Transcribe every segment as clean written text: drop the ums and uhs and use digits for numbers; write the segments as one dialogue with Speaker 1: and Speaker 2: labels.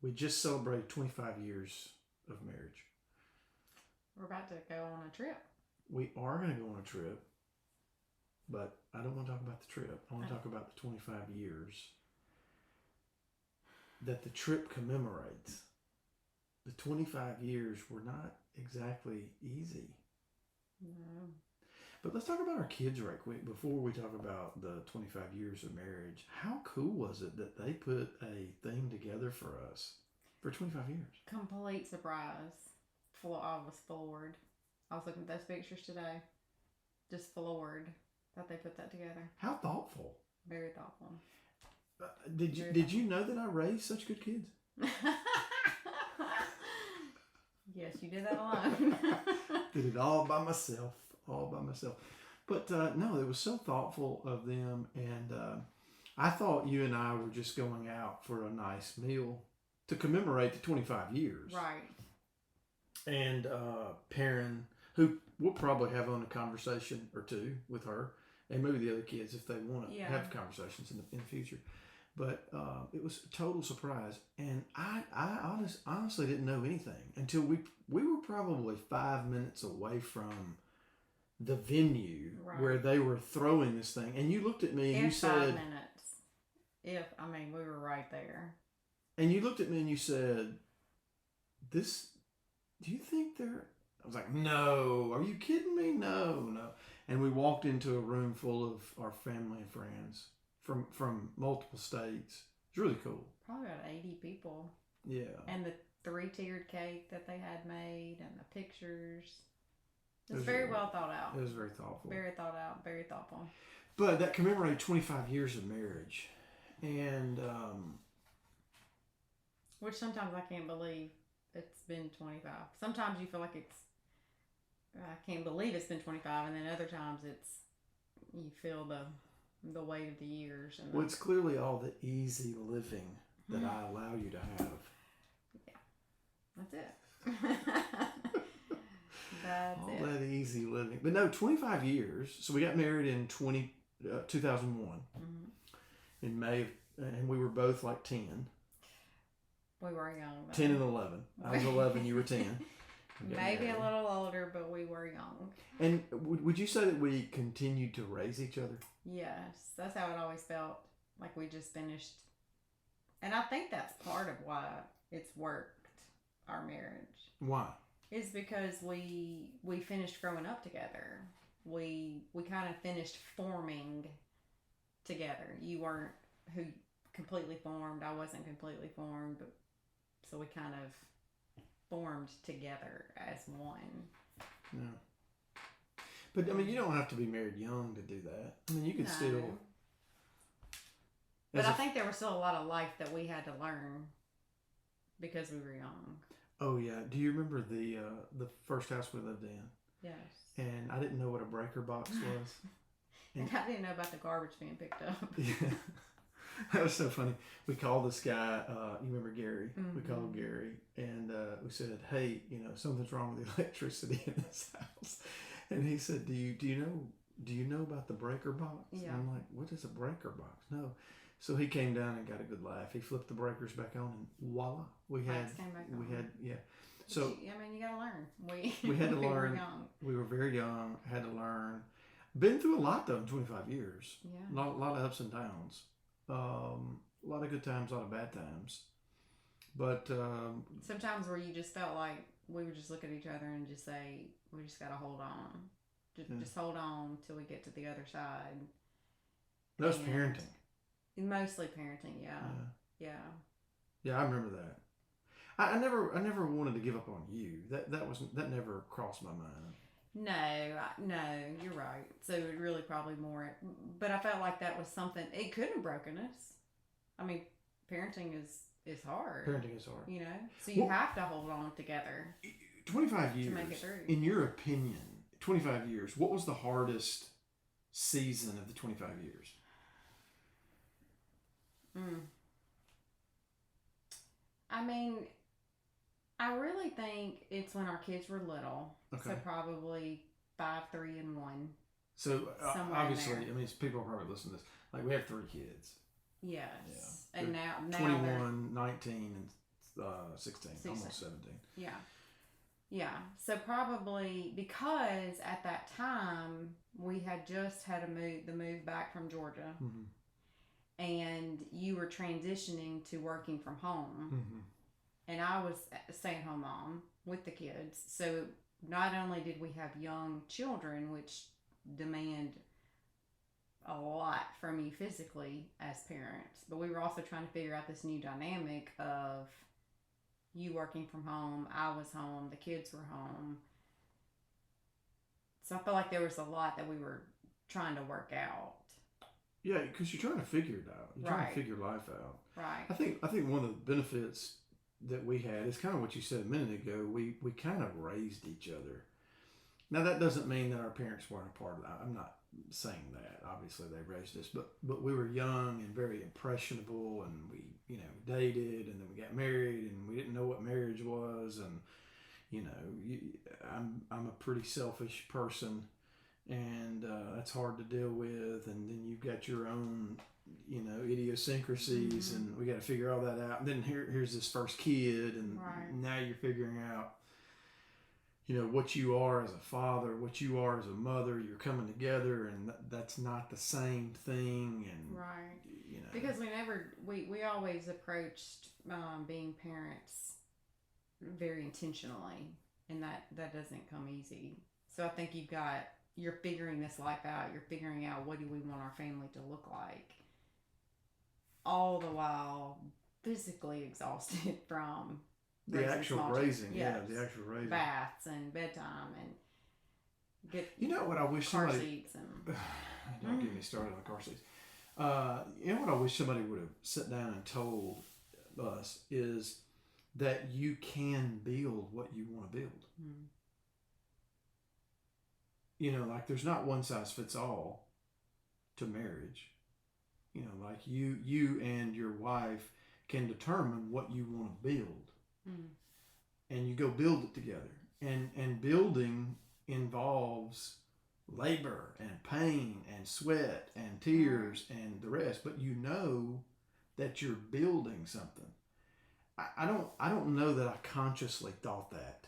Speaker 1: We just celebrated 25 years of marriage.
Speaker 2: We're about to go on a trip.
Speaker 1: We are going to go on a trip, but I don't want to talk about the trip. I want to talk about the 25 years that the trip commemorates. The 25 years were not exactly easy.
Speaker 2: No.
Speaker 1: But let's talk about our kids right quick before we talk about the 25 years of marriage. How cool was it that they put a thing together for us for 25 years?
Speaker 2: Complete surprise. I was floored. I was looking at those pictures today. Just floored that they put that together.
Speaker 1: How thoughtful.
Speaker 2: Very thoughtful.
Speaker 1: Did you know that I raised such good kids?
Speaker 2: Yes, you did that alone.
Speaker 1: Did it all by myself. All by myself. But no, it was so thoughtful of them. And I thought you and I were just going out for a nice meal to commemorate the 25 years.
Speaker 2: Right.
Speaker 1: And Perrin, who we'll probably have on a conversation or two with her, and maybe the other kids if they want to have conversations in the future. But it was a total surprise, and I honestly didn't know anything until we were probably 5 minutes away from the venue where they were throwing this thing, and you looked at me and you said
Speaker 2: 5 minutes. We were right there.
Speaker 1: And you looked at me and you said, "This, do you think they're?" I was like, "No, are you kidding me? No." And we walked into a room full of our family and friends from multiple states. It's really cool.
Speaker 2: Probably about 80 people.
Speaker 1: Yeah.
Speaker 2: And the 3-tiered cake that they had made and the pictures. It was very well thought out.
Speaker 1: It was very thoughtful.
Speaker 2: Very thought out. Very thoughtful.
Speaker 1: But that commemorated 25 years of marriage. And
Speaker 2: which sometimes I can't believe it's been 25. Sometimes you feel like I can't believe it's been 25, and then other times you feel the weight of the years.
Speaker 1: Well, it's clearly all the easy living that I allow you to have.
Speaker 2: Yeah, that's it.
Speaker 1: All that easy living. But no, 25 years. So we got married in 2001 in May, and we were both like 10.
Speaker 2: We were young.
Speaker 1: 10 and 11. I was 11, you were 10.
Speaker 2: Maybe a little older, but we were young.
Speaker 1: And would you say that we continued to raise each other?
Speaker 2: Yes, that's how it always felt. Like we just finished. And I think that's part of why it's worked, our marriage.
Speaker 1: Why?
Speaker 2: Is because we finished growing up together. We kind of finished forming together. You weren't who completely formed. I wasn't completely formed. So we kind of formed together as one.
Speaker 1: Yeah. But I mean, you don't have to be married young to do that. I mean, you can still.
Speaker 2: But I think there was still a lot of life that we had to learn because we were young.
Speaker 1: Oh yeah. Do you remember the first house we lived in?
Speaker 2: Yes.
Speaker 1: And I didn't know what a breaker box was.
Speaker 2: And I didn't know about the garbage being picked up.
Speaker 1: Yeah. That was so funny. We called this guy, you remember Gary? Mm-hmm. We called Gary and we said, "Hey, something's wrong with the electricity in this house." And he said, "Do you know about the breaker box?"
Speaker 2: Yeah.
Speaker 1: And I'm like, "What is a breaker box?" No. So he came down and got a good laugh. He flipped the breakers back on, and voila, we had. So
Speaker 2: you gotta learn.
Speaker 1: We had to learn.
Speaker 2: We were young.
Speaker 1: We were very young. Had to learn. Been through a lot though in 25 years.
Speaker 2: Yeah.
Speaker 1: A lot of ups and downs. A lot of good times, a lot of bad times. But
Speaker 2: sometimes where you just felt like we would just look at each other and just say, "We just gotta hold on. Just hold on till we get to the other side."
Speaker 1: That's parenting.
Speaker 2: Mostly parenting, yeah.
Speaker 1: Yeah, I remember that. I never wanted to give up on you. That never crossed my mind.
Speaker 2: No, you're right. So it really probably more, but I felt like that was something. It couldn't have broken us. I mean, parenting is hard.
Speaker 1: Parenting is hard.
Speaker 2: So you have to hold on together.
Speaker 1: 25 years.
Speaker 2: To make it through.
Speaker 1: In your opinion, 25 years. What was the hardest season of the 25 years?
Speaker 2: I mean, I really think it's when our kids were little. Okay. So probably 5, 3, and 1.
Speaker 1: So obviously, I mean, people are probably listening to this. Like we have 3 kids.
Speaker 2: Yes. Yeah. And now
Speaker 1: 21, 19, and 16, almost 17.
Speaker 2: Yeah. Yeah. So probably because at that time we had just had the move back from Georgia,
Speaker 1: Mm-hmm.
Speaker 2: and you were transitioning to working from home,
Speaker 1: Mm-hmm.
Speaker 2: and I was a stay-at-home mom with the kids. So not only did we have young children, which demand a lot from you physically as parents, but we were also trying to figure out this new dynamic of you working from home, I was home, the kids were home. So I felt like there was a lot that we were trying to work out.
Speaker 1: Yeah, because you're trying to figure it out. You're trying to figure life out.
Speaker 2: Right.
Speaker 1: I think one of the benefits that we had is kind of what you said a minute ago. We kind of raised each other. Now that doesn't mean that our parents weren't a part of that. I'm not saying that. Obviously they raised us, but we were young and very impressionable, and we dated, and then we got married, and we didn't know what marriage was, and I'm a pretty selfish person, and that's hard to deal with, and then you've got your own idiosyncrasies, and we got to figure all that out. And then here's this first kid, and now you're figuring out what you are as a father, what you are as a mother. You're coming together, and that's not the same thing. And
Speaker 2: because we always approached being parents very intentionally, and that doesn't come easy. So I think you're figuring this life out. You're figuring out, what do we want our family to look like, all the while physically exhausted from
Speaker 1: the actual raising.
Speaker 2: Yes.
Speaker 1: Yeah, the actual raising.
Speaker 2: Baths and bedtime and get
Speaker 1: what I wish
Speaker 2: car
Speaker 1: somebody
Speaker 2: seats and
Speaker 1: don't get me started on car seats. What I wish somebody would have sat down and told us is that you can build what you want to build. Like there's not one size fits all to marriage. Like you and your wife can determine what you want to build. And you go build it together. And building involves labor and pain and sweat and tears and the rest, but that you're building something. I don't know that I consciously thought that.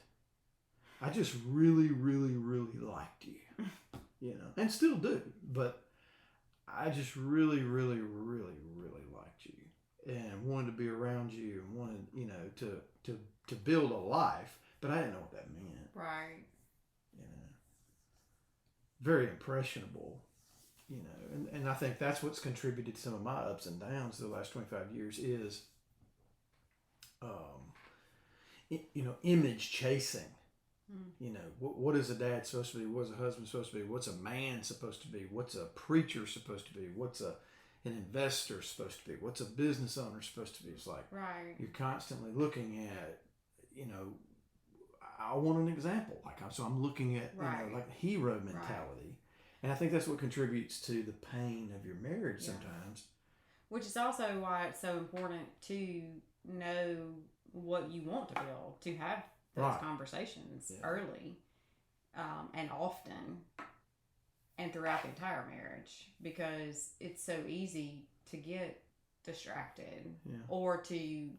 Speaker 1: I just really, really, really liked you, and still do, but I just really, really, really, really liked you and wanted to be around you and wanted, to build a life, but I didn't know what that meant.
Speaker 2: Right.
Speaker 1: Very impressionable, and I think that's what's contributed to some of my ups and downs the last 25 years is, image chasing. What is a dad supposed to be? What's a husband supposed to be? What's a man supposed to be? What's a preacher supposed to be? What's an investor supposed to be? What's a business owner supposed to be? It's like you're constantly looking at, I want an example. So I'm looking at like hero mentality, and I think that's what contributes to the pain of your marriage sometimes.
Speaker 2: Which is also why it's so important to know what you want to build, to have those conversations early, and often, and throughout the entire marriage, because it's so easy to get distracted or to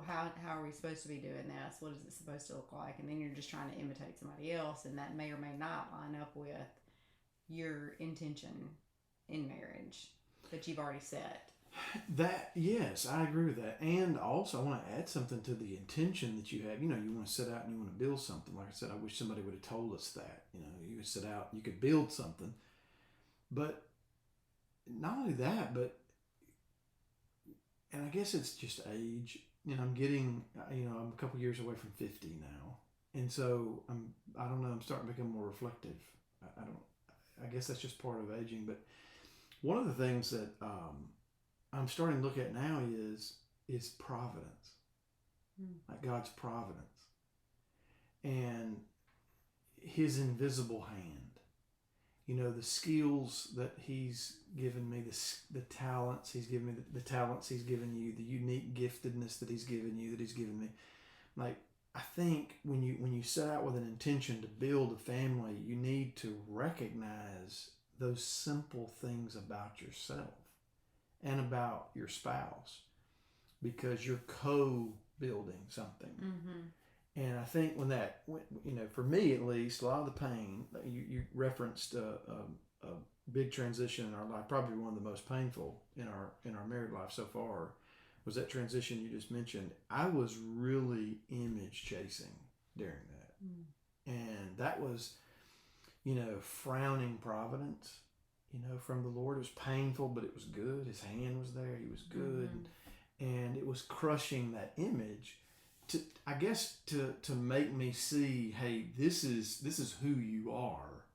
Speaker 2: how are we supposed to be doing this? What is it supposed to look like? And then you're just trying to imitate somebody else, and that may or may not line up with your intention in marriage that you've already set.
Speaker 1: Yes, I agree with that. And also, I want to add something to the intention that you have. You want to set out and you want to build something. Like I said, I wish somebody would have told us that. You could set out, you could build something. But not only that, and I guess it's just age. I'm getting, I'm a couple years away from 50 now. And so I don't know, I'm starting to become more reflective. I guess that's just part of aging. But one of the things that, I'm starting to look at now is providence, like God's providence and His invisible hand. The skills that He's given me, the talents He's given me, the talents He's given you, the unique giftedness that He's given you, that He's given me. Like, I think when you set out with an intention to build a family, you need to recognize those simple things about yourself and about your spouse, because you're building something.
Speaker 2: Mm-hmm.
Speaker 1: And I think for me at least, a lot of the pain, you referenced a big transition in our life, probably one of the most painful in our married life so far, was that transition you just mentioned. I was really image chasing during that.
Speaker 2: Mm.
Speaker 1: And that was, frowning providence, from the Lord. It was painful, but it was good. His hand was there. He was good.
Speaker 2: Mm-hmm.
Speaker 1: And it was crushing that image to make me see, hey, this is who you are,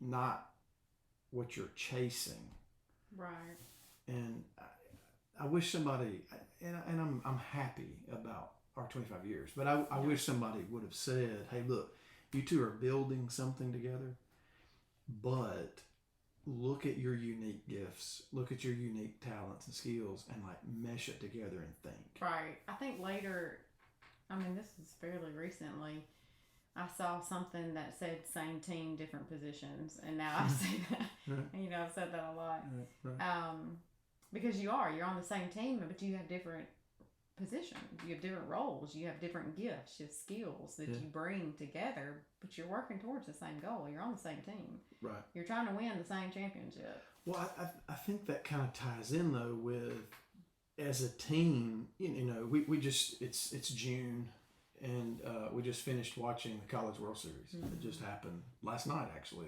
Speaker 1: not what you're chasing.
Speaker 2: Right.
Speaker 1: And I wish somebody, and I'm happy about our 25 years, but I wish somebody would have said, hey, look, you two are building something together, but look at your unique gifts, look at your unique talents and skills, and like mesh it together and think.
Speaker 2: Right. I think later, this is fairly recently, I saw something that said same team, different positions, and now I say that.
Speaker 1: Right.
Speaker 2: I've said that a lot.
Speaker 1: Right.
Speaker 2: Because you're on the same team, but you have different positions, you have different roles, you have different gifts, you have skills that you bring together, but you're working towards the same goal. You're on the same team.
Speaker 1: Right.
Speaker 2: You're trying to win the same championship.
Speaker 1: Well, I think that kind of ties in though with, as a team, we just it's June, and we just finished watching the College World Series. Mm-hmm. It just happened last night, actually.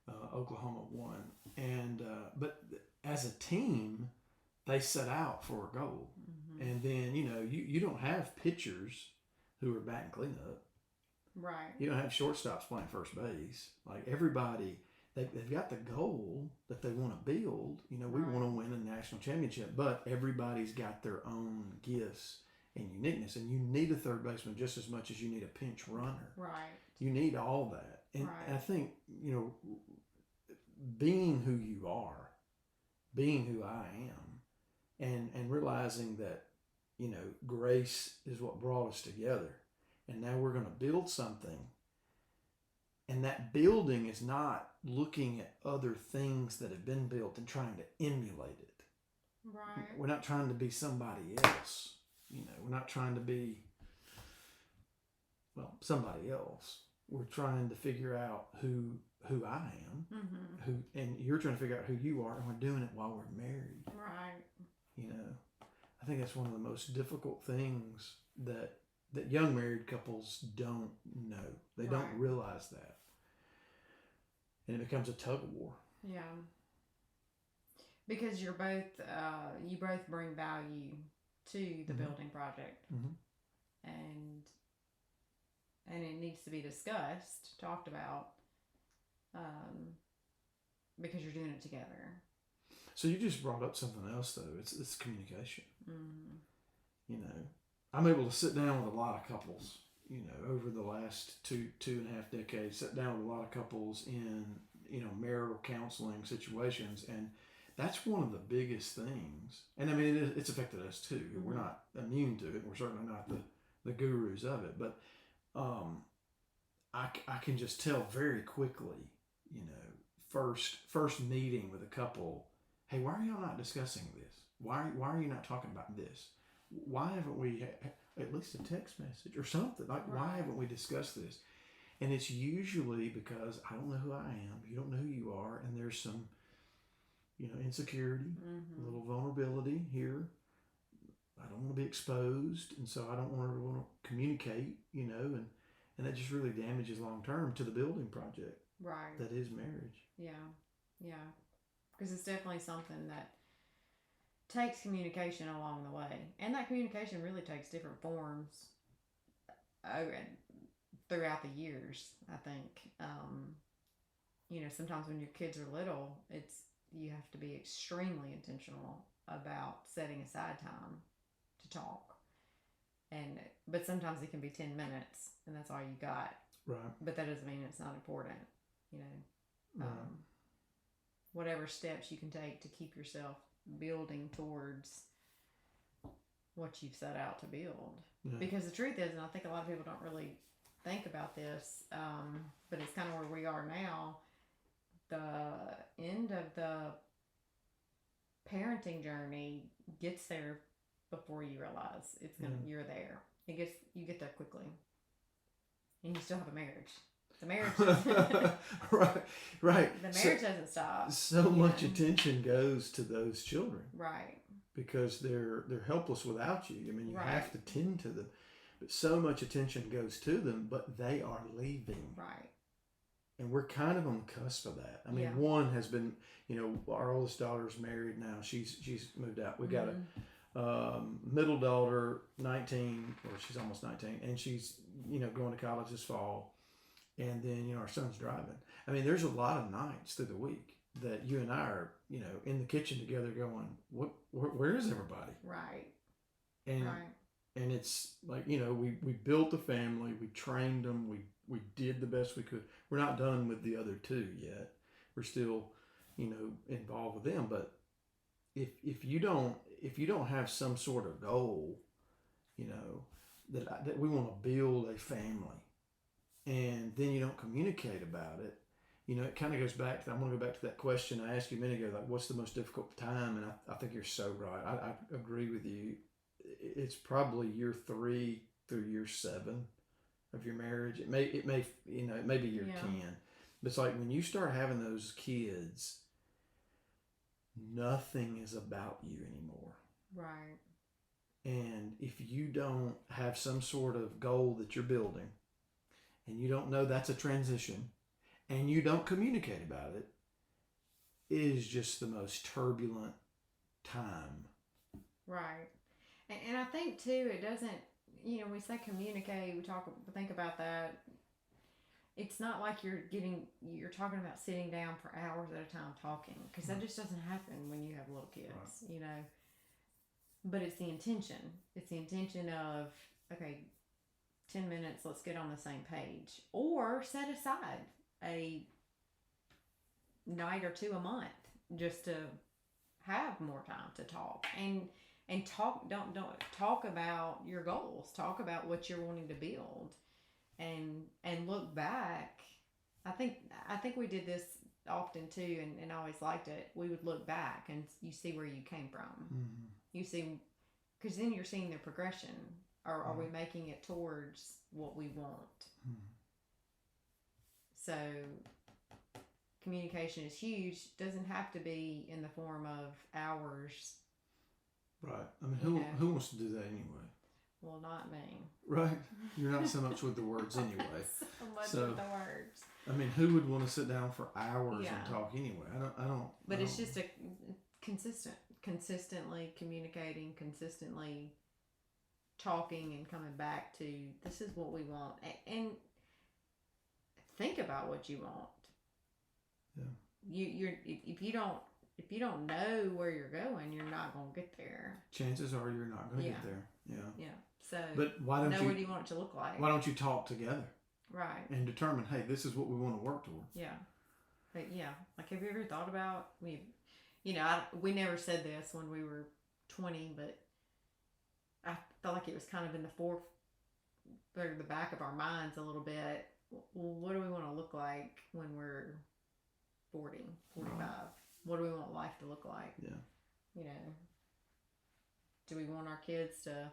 Speaker 1: The Oklahoma won, and but as a team, they set out for a goal, mm-hmm. and then you don't have pitchers who are batting cleanup.
Speaker 2: Right.
Speaker 1: You don't have shortstops playing first base. Like everybody. They've got the goal that they want to build. We want to win a national championship, but everybody's got their own gifts and uniqueness, and you need a third baseman just as much as you need a pinch runner.
Speaker 2: Right.
Speaker 1: You need all that. And I think, being who you are, being who I am, and realizing that, grace is what brought us together, and now we're going to build something. And that building is not looking at other things that have been built and trying to emulate it.
Speaker 2: Right.
Speaker 1: We're not trying to be somebody else. We're not trying to be, somebody else. We're trying to figure out who I am, mm-hmm. and you're trying to figure out who you are, and we're doing it while we're married.
Speaker 2: Right.
Speaker 1: I think that's one of the most difficult things that young married couples don't know. They don't realize that. And it becomes a tug of war. Yeah.
Speaker 2: Because you both bring value to the mm-hmm. building project.
Speaker 1: Mm-hmm.
Speaker 2: And it needs to be discussed, talked about, because you're doing it together.
Speaker 1: So you just brought up something else, though. It's communication.
Speaker 2: Mm-hmm.
Speaker 1: I'm able to sit down with a lot of couples, over the last two and a half decades, sit down with a lot of couples in, marital counseling situations. And that's one of the biggest things. And it's affected us too. Mm-hmm. We're not immune to it. We're certainly not the gurus of it. But I can just tell very quickly, first meeting with a couple, hey, why are y'all not discussing this? Why are you not talking about this? Why haven't we at least a text message or something? Like, why haven't we discussed this? And it's usually because I don't know who I am. You don't know who you are. And there's some, insecurity, mm-hmm. a little vulnerability here. I don't want to be exposed. And so I don't want to communicate, and that just really damages long-term to the building project.
Speaker 2: Right.
Speaker 1: That is marriage.
Speaker 2: Yeah. Yeah. Because it's definitely something that takes communication along the way, and that communication really takes different forms throughout the years. I think sometimes when your kids are little, you have to be extremely intentional about setting aside time to talk, but sometimes it can be 10 minutes and that's all you got.
Speaker 1: Right.
Speaker 2: But that doesn't mean it's not important.
Speaker 1: Right.
Speaker 2: Whatever steps you can take to keep yourself building towards what you've set out to build. Yeah. Because the truth is, and I think a lot of people don't really think about this, but it's kind of where we are now, the end of the parenting journey gets there before you realize it's gonna you're there. You get there quickly, and you still have a marriage. The marriage,
Speaker 1: right.
Speaker 2: The marriage doesn't stop.
Speaker 1: So much attention goes to those children,
Speaker 2: right?
Speaker 1: Because they're helpless without you. I mean, you
Speaker 2: Right.
Speaker 1: have to tend to them, but so much attention goes to them. But they are leaving,
Speaker 2: right?
Speaker 1: And we're kind of on the cusp of that. I mean,
Speaker 2: Yeah.
Speaker 1: one has been, our oldest daughter's married now. She's moved out. We got a middle daughter, 19, or she's almost 19, and she's going to college this fall. And then our son's driving. I mean, there's a lot of nights through the week that you and I are in the kitchen together going, where is everybody?
Speaker 2: Right.
Speaker 1: And and it's like we built a family, we trained them, we did the best we could. We're not done with the other two yet. We're still involved with them. But if you don't have some sort of goal, that we want to build a family, and then you don't communicate about it, it kind of goes back to, I'm going to go back to that question I asked you a minute ago, like, what's the most difficult time? And I think you're so right. I agree with you. It's probably year 3 through year 7 of your marriage. It may be year 10. But it's like when you start having those kids, nothing is about you anymore.
Speaker 2: Right.
Speaker 1: And if you don't have some sort of goal that you're building, and you don't know that's a transition, and you don't communicate about it, it is just the most turbulent time.
Speaker 2: Right. And I think too, it doesn't, we say communicate, we think about that. It's not like you're talking about sitting down for hours at a time talking, because that just doesn't happen when you have little kids, But it's the intention. It's the intention of, okay, 10 minutes, let's get on the same page. Or set aside a night or two a month just to have more time to talk. And talk, don't talk about your goals. Talk about what you're wanting to build. And look back. I think we did this often too, and I always liked it. We would look back and you see where you came from.
Speaker 1: Mm-hmm.
Speaker 2: You see, because then you're seeing the progression. Are we making it towards what we want?
Speaker 1: Mm-hmm.
Speaker 2: So communication is huge. Doesn't have to be in the form of hours.
Speaker 1: Right. I mean, who wants to do that anyway?
Speaker 2: Well, not me.
Speaker 1: Right. You're not so much with the words anyway.
Speaker 2: so much with the words.
Speaker 1: I mean, who would want to sit down for hours and talk anyway? I don't.
Speaker 2: But it's just a consistently communicating, consistently talking, and coming back to, this is what we want, and think about what you want.
Speaker 1: Yeah.
Speaker 2: If you don't know where you're going, you're not going to get there.
Speaker 1: Chances are you're not going to get there. Yeah.
Speaker 2: Yeah. So,
Speaker 1: but why don't
Speaker 2: what do you want it to look like?
Speaker 1: Why don't you talk together?
Speaker 2: Right.
Speaker 1: And determine, hey, this is what we want to work toward.
Speaker 2: Yeah. But yeah, like, have you ever thought about, we never said this when we were 20, but I felt like it was kind of in the back of our minds a little bit. Well, what do we want to look like when we're 40, 45? Right. What do we want life to look like?
Speaker 1: Yeah.
Speaker 2: Do we want our kids to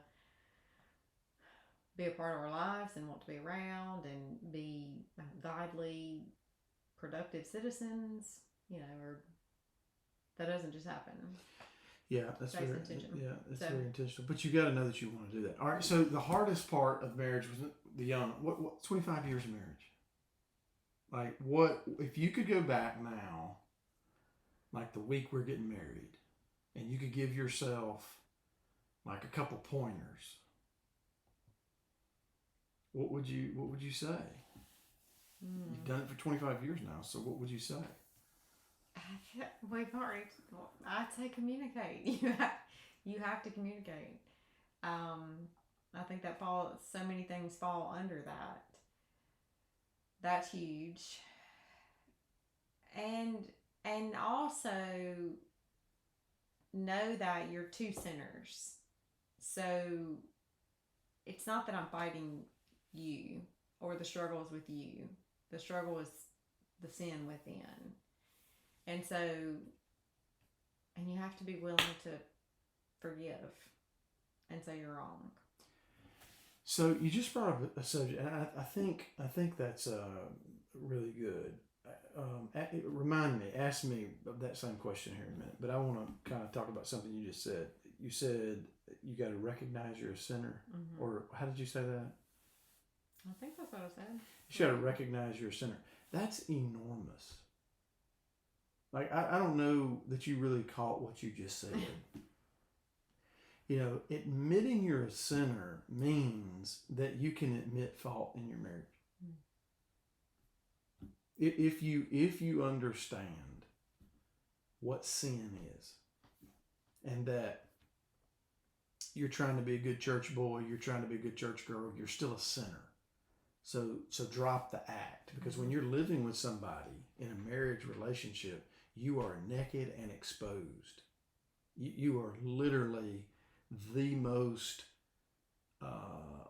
Speaker 2: be a part of our lives and want to be around and be godly, productive citizens? Or that doesn't just happen.
Speaker 1: Yeah, that's very intentional. Yeah, it's very intentional. But you got to know that you want to do that. All right. So the hardest part of marriage was the young. What 25 years of marriage? Like, what if you could go back now, like the week we're getting married, and you could give yourself like a couple pointers? What would you say? You've done it for 25 years now, so what would you say?
Speaker 2: I'd say communicate. You have to communicate. I think so many things fall under that. That's huge. And also know that you're two sinners. So it's not that I'm fighting you or the struggle is with you. The struggle is the sin within. And so, and you have to be willing to forgive. and so you're wrong.
Speaker 1: So you just brought up a subject, and I think that's really good. Remind me, ask me of that same question here in a minute, but I want to kind of talk about something you just said. You said you got to recognize you're a sinner, or how did you say that?
Speaker 2: I think that's what I said.
Speaker 1: You got to recognize you're a sinner. That's enormous. Like, I don't know that you really caught what you just said. Admitting you're a sinner means that you can admit fault in your marriage. If you understand what sin is, and that you're trying to be a good church boy, you're trying to be a good church girl, you're still a sinner. So drop the act, because when you're living with somebody in a marriage relationship, you are naked and exposed. You are literally the most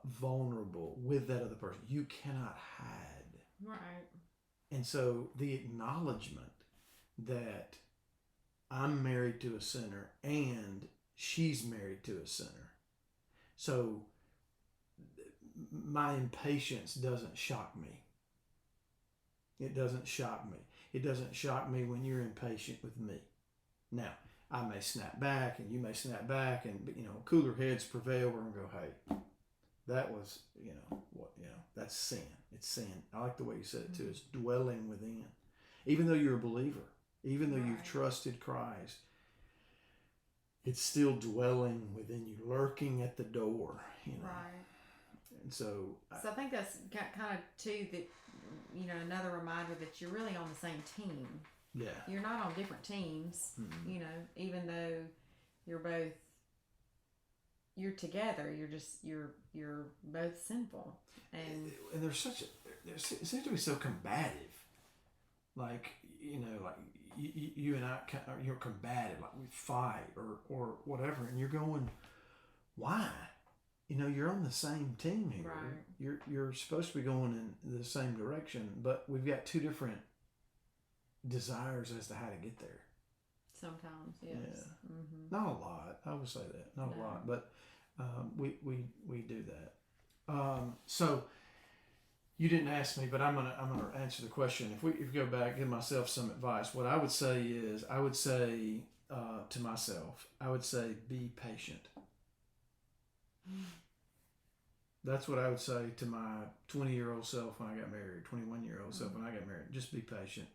Speaker 1: vulnerable with that other person. You cannot hide.
Speaker 2: Right.
Speaker 1: And so the acknowledgement that I'm married to a sinner and she's married to a sinner. So my impatience doesn't shock me. It doesn't shock me. It doesn't shock me when you're impatient with me. Now, I may snap back and you may snap back, and cooler heads prevail. We're going to go, hey, that was, that's sin. It's sin. I like the way you said it too. It's dwelling within. Even though you're a believer, even though you've trusted Christ, it's still dwelling within you, lurking at the door,
Speaker 2: Right.
Speaker 1: And so
Speaker 2: I think that's kind of too that, another reminder that you're really on the same team.
Speaker 1: Yeah.
Speaker 2: You're not on different teams, even though you're together, you're both sinful. And
Speaker 1: there seems to be so combative. Like, you and I, you're combative, like we fight or whatever, and you're going, why? You're on the same team here.
Speaker 2: Right.
Speaker 1: You're supposed to be going in the same direction, but we've got two different desires as to how to get there.
Speaker 2: Sometimes, yes.
Speaker 1: Yeah. Not a lot. I would say that. Not a lot, but we do that. So you didn't ask me, but I'm gonna answer the question. If we go back, give myself some advice. What I would say is, to myself, be patient. That's what I would say to my 20-year-old self when I got married, 21-year-old self when I got married. Just be patient.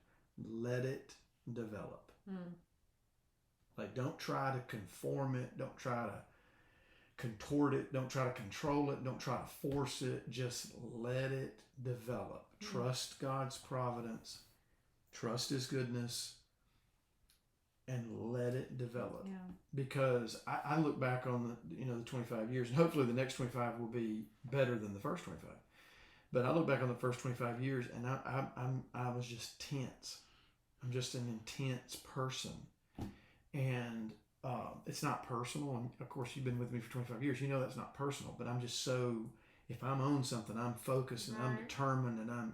Speaker 1: Let it develop. Like, don't try to conform it. Don't try to contort it. Don't try to control it. Don't try to force it. Just let it develop. Trust God's providence. Trust His goodness. And let it develop.
Speaker 2: Yeah.
Speaker 1: Because I look back on the 25 years, and hopefully the next 25 will be better than the first 25. But I look back on the first 25 years, and I was just tense. I'm just an intense person, and it's not personal. And of course, you've been with me for 25 years. You know that's not personal. But I'm just so, if I'm on something, I'm focused and I'm determined, and I'm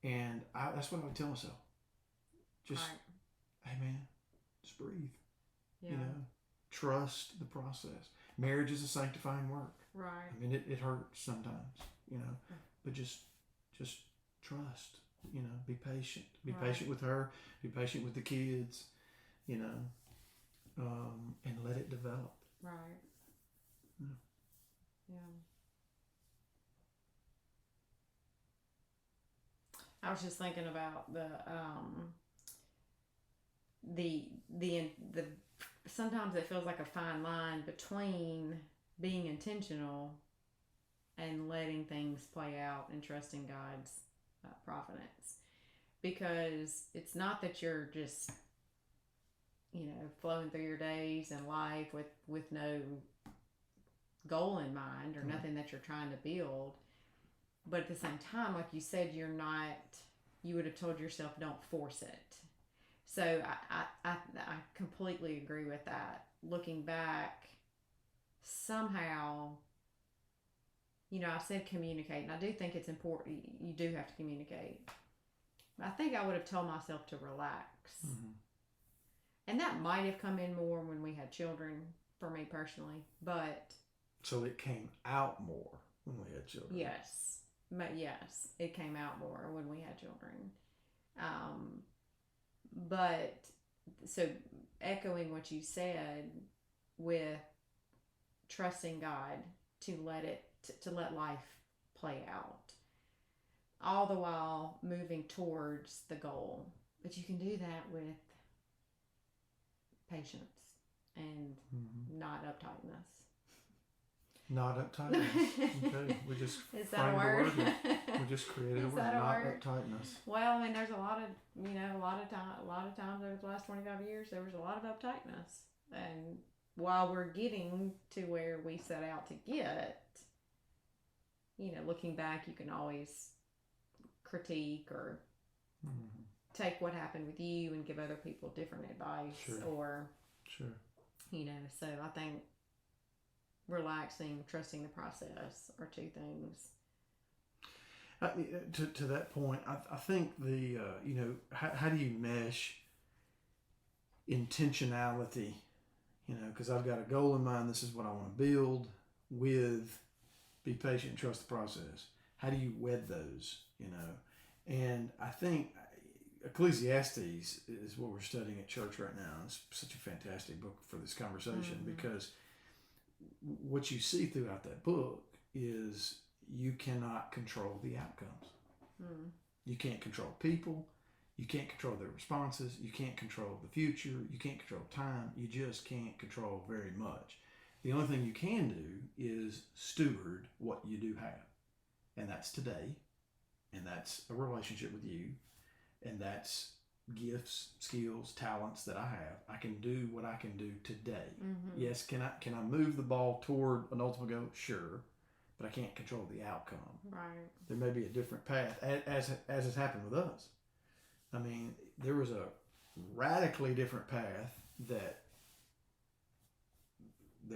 Speaker 1: and that's what I would tell myself. Just, hey man, just breathe.
Speaker 2: Yeah.
Speaker 1: Trust the process. Marriage is a sanctifying work.
Speaker 2: Right.
Speaker 1: I mean, it hurts sometimes, but just trust. Be patient. Be patient with her. Be patient with the kids. And let it develop.
Speaker 2: Right. Yeah. I was just thinking about the sometimes it feels like a fine line between being intentional and letting things play out and trusting God's providence, because it's not that you're just flowing through your days and life with no goal in mind or nothing that you're trying to build, but at the same time, like you said, you would have told yourself, don't force it. So I completely agree with that. Looking back, somehow, I said communicate, and I do think it's important. You do have to communicate. I think I would have told myself to relax. And that might have come in more when we had children, for me personally. But
Speaker 1: So it came out more when we had children.
Speaker 2: Yes. But yes, it came out more when we had children. But so echoing what you said with trusting God to let life play out, all the while moving towards the goal. But you can do that with patience and not uptightness.
Speaker 1: Not uptightness. Okay, we just
Speaker 2: is that a word?
Speaker 1: We just created a word. Not uptightness.
Speaker 2: Well, I mean, there's a lot of times over the last 25 years, there was a lot of uptightness, and while we're getting to where we set out to get, looking back, you can always critique or take what happened with you and give other people different advice.
Speaker 1: Sure.
Speaker 2: Or,
Speaker 1: sure.
Speaker 2: So I think relaxing, trusting the process are two things.
Speaker 1: To that point, I think how do you mesh intentionality, because I've got a goal in mind, this is what I want to build, with be patient, trust the process. How do you wed those, And I think Ecclesiastes is what we're studying at church right now. It's such a fantastic book for this conversation because what you see throughout that book is you cannot control the outcomes. You can't control people. You can't control their responses. You can't control the future. You can't control time. You just can't control very much. The only thing you can do is steward what you do have. And that's today. And that's a relationship with you. And that's gifts, skills, talents that I have. I can do what I can do today. Yes, can I move the ball toward an ultimate goal? Sure. But I can't control the outcome.
Speaker 2: Right.
Speaker 1: There may be a different path, as has happened with us. I mean, there was a radically different path that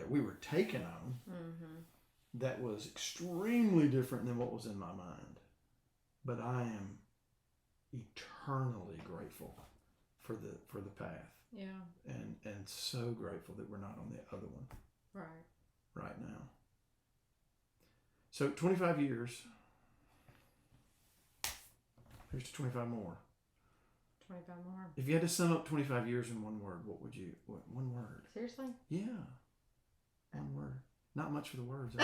Speaker 1: we were taken on that was extremely different than what was in my mind. But I am eternally grateful for the path.
Speaker 2: Yeah.
Speaker 1: And so grateful that we're not on the other one. Right now. So 25 years. Here's 25 more.
Speaker 2: 25 more.
Speaker 1: If you had to sum up 25 years in one word, one word?
Speaker 2: Seriously?
Speaker 1: Yeah. One word. Not much for the words.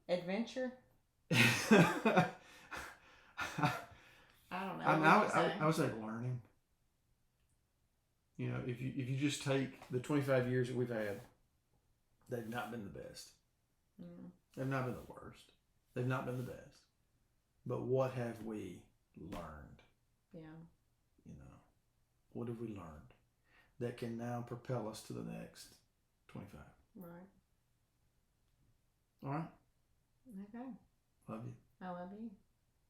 Speaker 2: Adventure? I don't know.
Speaker 1: I would say learning. If you just take the 25 years that we've had, they've not been the best. They've not been the worst. They've not been the best. But what have we learned?
Speaker 2: Yeah.
Speaker 1: What have we learned that can now propel us to the next 25?
Speaker 2: Right.
Speaker 1: All right.
Speaker 2: Okay.
Speaker 1: Love you.
Speaker 2: I love you.